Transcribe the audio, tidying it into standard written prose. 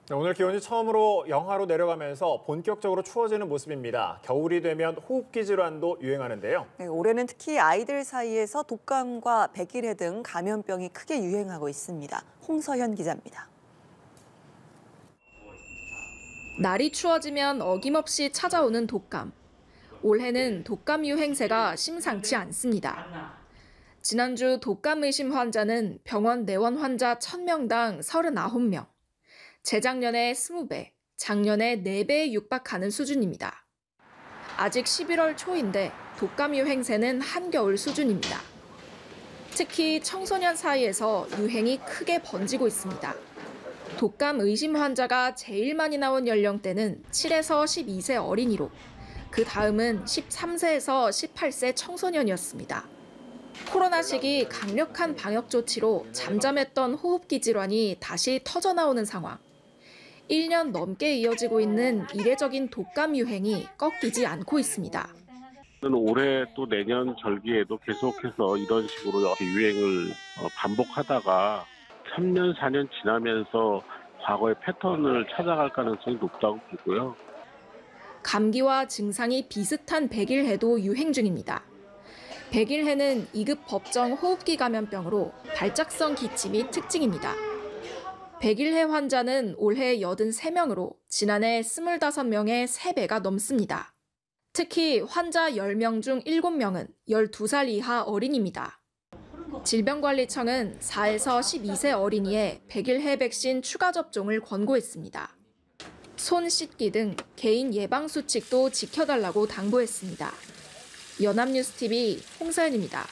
네, 오늘 기온이 처음으로 영하로 내려가면서 본격적으로 추워지는 모습입니다. 겨울이 되면 호흡기 질환도 유행하는데요. 네, 올해는 특히 아이들 사이에서 독감과 백일해 등 감염병이 크게 유행하고 있습니다. 홍서현 기자입니다. 날이 추워지면 어김없이 찾아오는 독감. 올해는 독감 유행세가 심상치 않습니다. 지난주 독감 의심 환자는 병원 내원 환자 1,000명당 39명. 재작년에 20배, 작년에 4배에 육박하는 수준입니다. 아직 11월 초인데 독감 유행세는 한겨울 수준입니다. 특히 청소년 사이에서 유행이 크게 번지고 있습니다. 독감 의심 환자가 제일 많이 나온 연령대는 7에서 12세 어린이로, 그 다음은 13세에서 18세 청소년이었습니다. 코로나 시기 강력한 방역 조치로 잠잠했던 호흡기 질환이 다시 터져나오는 상황. 1년 넘게 이어지고 있는 이례적인 독감 유행이 꺾이지 않고 있습니다. 올해 또 내년 절기에도 계속해서 이런 식으로 유행을 반복하다가 3년, 4년 지나면서 과거의 패턴을 찾아갈 가능성이 높다고 보고요. 감기와 증상이 비슷한 백일해도 유행 중입니다. 백일해는 2급 법정 호흡기 감염병으로 발작성 기침이 특징입니다. 백일해 환자는 올해 83명으로 지난해 25명의 3배가 넘습니다. 특히 환자 10명 중 7명은 12살 이하 어린이입니다. 질병관리청은 4에서 12세 어린이의 백일해 백신 추가 접종을 권고했습니다. 손 씻기 등 개인 예방 수칙도 지켜달라고 당부했습니다. 연합뉴스TV 홍사연입니다.